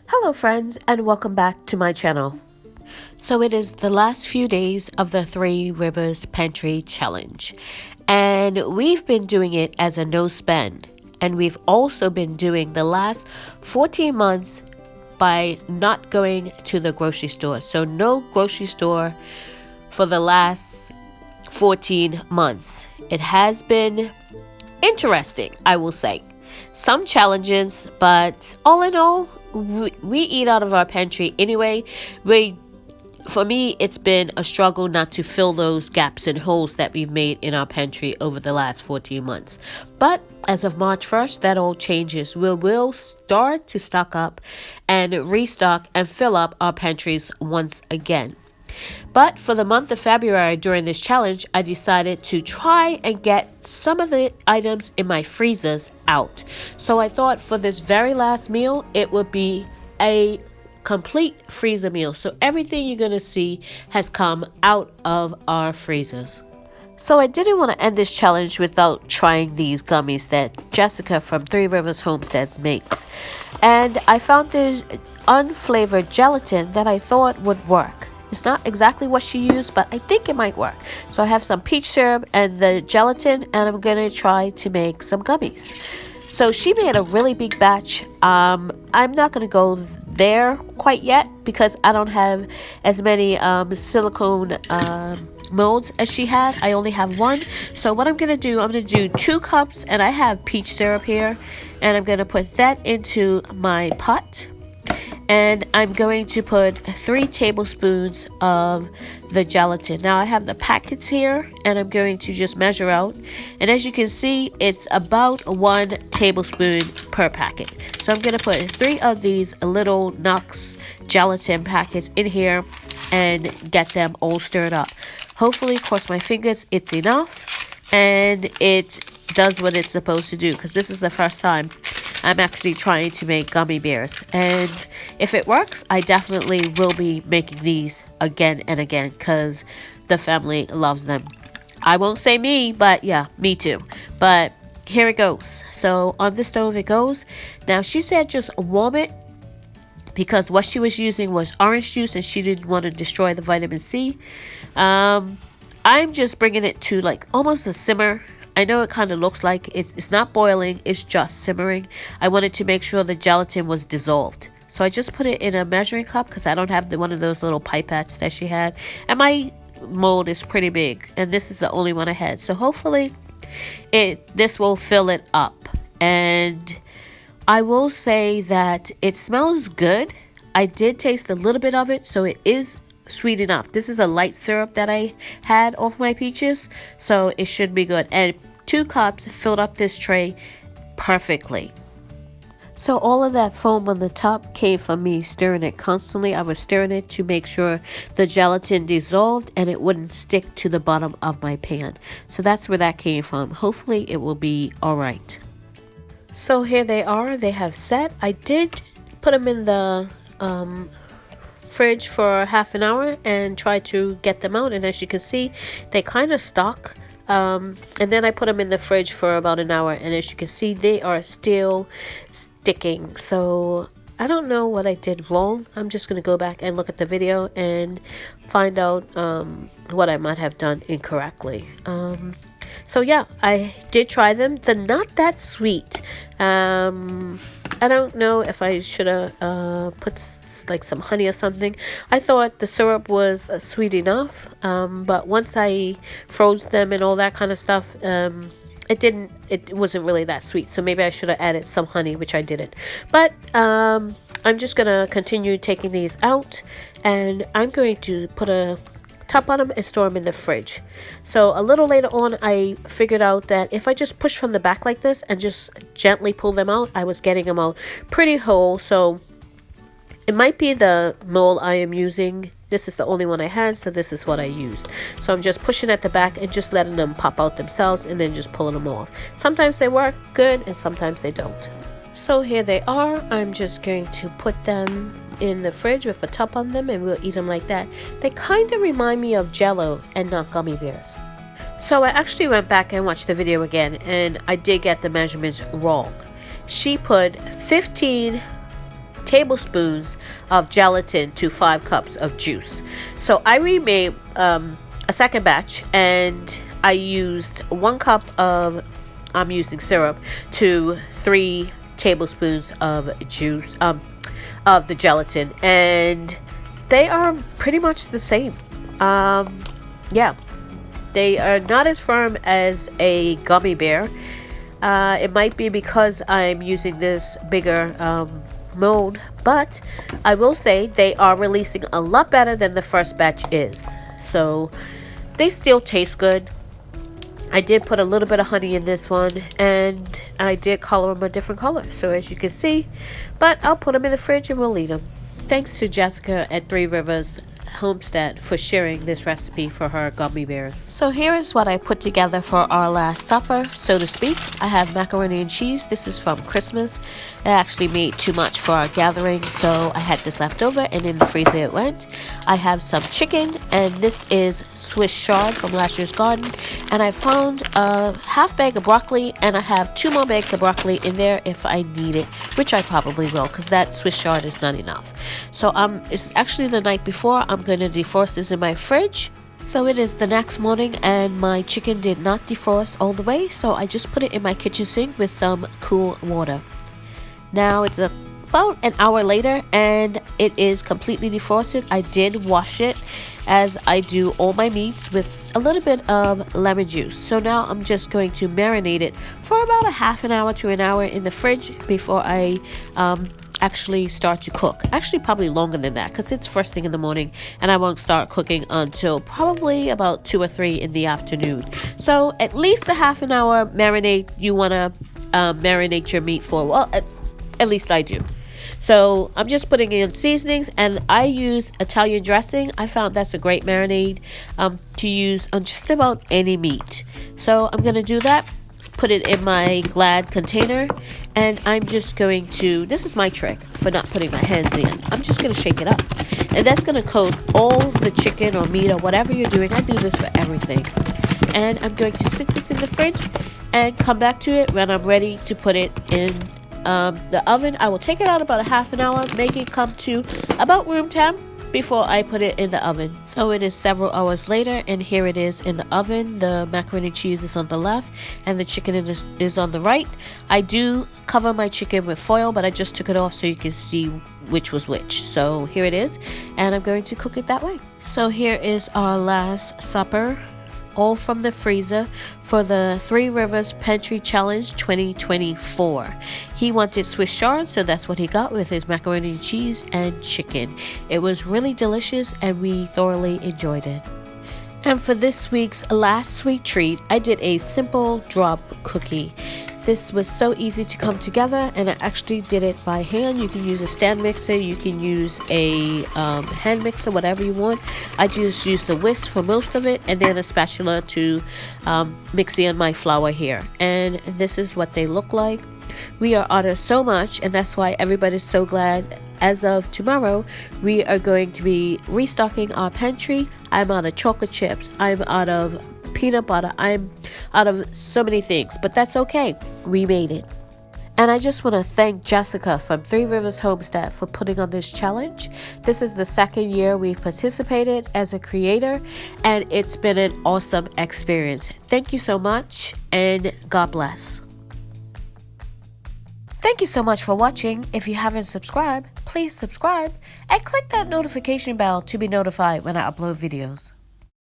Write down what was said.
Hello friends, and welcome back to my channel. So it is the last few days of the Three Rivers Pantry Challenge, and we've been doing it as a no spend, and we've also been doing the last 14 months by not going to the grocery store. So no grocery store for the last 14 months. It has been interesting, I will say. Some challenges, but all in all, we eat out of our pantry anyway. For me, it's been a struggle not to fill those gaps and holes that we've made in our pantry over the last 14 months. But as of March 1st, that all changes. We will start to stock up and restock and fill up our pantries once again. But for the month of February during this challenge, I decided to try and get some of the items in my freezers out. So I thought for this very last meal, it would be a complete freezer meal. So everything you're going to see has come out of our freezers. So I didn't want to end this challenge without trying these gummies that Jessica from Three Rivers Homestead makes. And I found this unflavored gelatin that I thought would work. It's not exactly what she used, but I think it might work. So I have some peach syrup and the gelatin, and I'm going to try to make some gummies. So she made a really big batch. I'm not going to go there quite yet because I don't have as many silicone molds as she had. I only have one. So what I'm going to do, I'm going to do 2 cups, and I have peach syrup here. And I'm going to put that into my pot. And I'm going to put 3 tablespoons of the gelatin. Now I have the packets here, and I'm going to just measure out. And as you can see, it's about 1 tablespoon per packet. So I'm going to put 3 of these little Nux gelatin packets in here and get them all stirred up. Hopefully, cross my fingers, it's enough and it does what it's supposed to do, because this is the first time I'm actually trying to make gummy bears, and if it works, I definitely will be making these again and again because the family loves them. I won't say me, but yeah, me too. But here it goes. So on the stove it goes. Now she said just warm it because what she was using was orange juice and she didn't want to destroy the vitamin C. I'm just bringing it to like almost a simmer. I know it kind of looks like it's not boiling, it's just simmering. I wanted to make sure the gelatin was dissolved. So I just put it in a measuring cup because I don't have one of those little pipettes that she had. And my mold is pretty big, and this is the only one I had. So hopefully this will fill it up. And I will say that it smells good. I did taste a little bit of it, so it is sweet enough. This is a light syrup that I had off my peaches, so it should be good. And 2 cups filled up this tray perfectly. So all of that foam on the top came from me stirring it constantly. I was stirring it to make sure the gelatin dissolved and it wouldn't stick to the bottom of my pan. So that's where that came from. Hopefully it will be all right. So here they are. They have set. I did put them in the fridge for half an hour and try to get them out, and as you can see, they kind of stuck. And then I put them in the fridge for about an hour, and as you can see, they are still sticking. So I don't know what I did wrong. I'm just going to go back and look at the video and find out what I might have done incorrectly. So yeah, I did try them. They're not that sweet. I don't know if I should have put like some honey or something. I thought the syrup was sweet enough, but once I froze them and all that kind of stuff, it wasn't really that sweet. So maybe I should have added some honey, which I didn't. But I'm just gonna continue taking these out, and I'm going to put a top on them and store them in the fridge. So a little later on, I figured out that if I just push from the back like this and just gently pull them out, I was getting them out pretty whole. So it might be the mold I am using. This is the only one I had, so this is what I used. So I'm just pushing at the back and just letting them pop out themselves and then just pulling them off. Sometimes they work good and sometimes they don't. So here they are. I'm just going to put them in the fridge with a top on them and we'll eat them like that. They kind of remind me of Jello and not gummy bears. So I actually went back and watched the video again, and I did get the measurements wrong. She put 15 tablespoons of gelatin to 5 cups of juice. So I remade a second batch, and I used 1 cup of, I'm using syrup, to 3 tablespoons of juice, of the gelatin, and they are pretty much the same. Yeah, they are not as firm as a gummy bear. It might be because I'm using this bigger mold, but I will say they are releasing a lot better than the first batch is. So they still taste good. I did put a little bit of honey in this one, and I did color them a different color, so as you can see, but I'll put them in the fridge and we'll eat them. Thanks to Jessica at Three Rivers Homestead for sharing this recipe for her gummy bears. So here is what I put together for our last supper, so to speak. I have macaroni and cheese. This is from Christmas. I actually made too much for our gathering, so I had this left over, and in the freezer it went. I have some chicken, and this is Swiss chard from last year's garden, and I found a half bag of broccoli, and I have 2 more bags of broccoli in there if I need it, which I probably will, because that Swiss chard is not enough. So it's actually the night before. I'm going to defrost this in my fridge. So it is the next morning, and my chicken did not defrost all the way, so I just put it in my kitchen sink with some cool water. Now it's about an hour later, and it is completely defrosted. I did wash it, as I do all my meats, with a little bit of lemon juice. So now I'm just going to marinate it for about a half an hour to an hour in the fridge before I actually start to cook. Actually, probably longer than that, because it's first thing in the morning, and I won't start cooking until probably about 2 or 3 in the afternoon. So at least a half an hour marinate. You want to marinate your meat for, well, at least I do. So I'm just putting in seasonings, and I use Italian dressing. I found that's a great marinade to use on just about any meat. So I'm going to do that. Put it in my Glad container, and I'm just going to, this is my trick for not putting my hands in, I'm just going to shake it up, and that's going to coat all the chicken or meat or whatever you're doing. I do this for everything, and I'm going to sit this in the fridge and come back to it when I'm ready to put it in the oven. I will take it out about a half an hour, make it come to about room temp before I put it in the oven. So it is several hours later, and here it is in the oven. The macaroni and cheese is on the left, and the chicken is on the right. I do cover my chicken with foil, but I just took it off so you can see which was which. So here it is, and I'm going to cook it that way. So here is our last supper, all from the freezer, for the Three Rivers Pantry Challenge 2024. He wanted Swiss chard, so that's what he got with his macaroni and cheese and chicken. It was really delicious, and we thoroughly enjoyed it. And for this week's last sweet treat, I did a simple drop cookie. This was so easy to come together, and I actually did it by hand. You can use a stand mixer, you can use a hand mixer, whatever you want. I just used the whisk for most of it, and then a spatula to mix in my flour here. And this is what they look like. We are out of so much, and that's why everybody's so glad. As of tomorrow, we are going to be restocking our pantry. I'm out of chocolate chips. I'm out of peanut butter. I'm out of so many things, but that's okay. We made it. And I just want to thank Jessica from Three Rivers Homestead for putting on this challenge. This is the second year we've participated as a creator, and it's been an awesome experience. Thank you so much, and God bless. Thank you so much for watching. If you haven't subscribed, please subscribe and click that notification bell to be notified when I upload videos.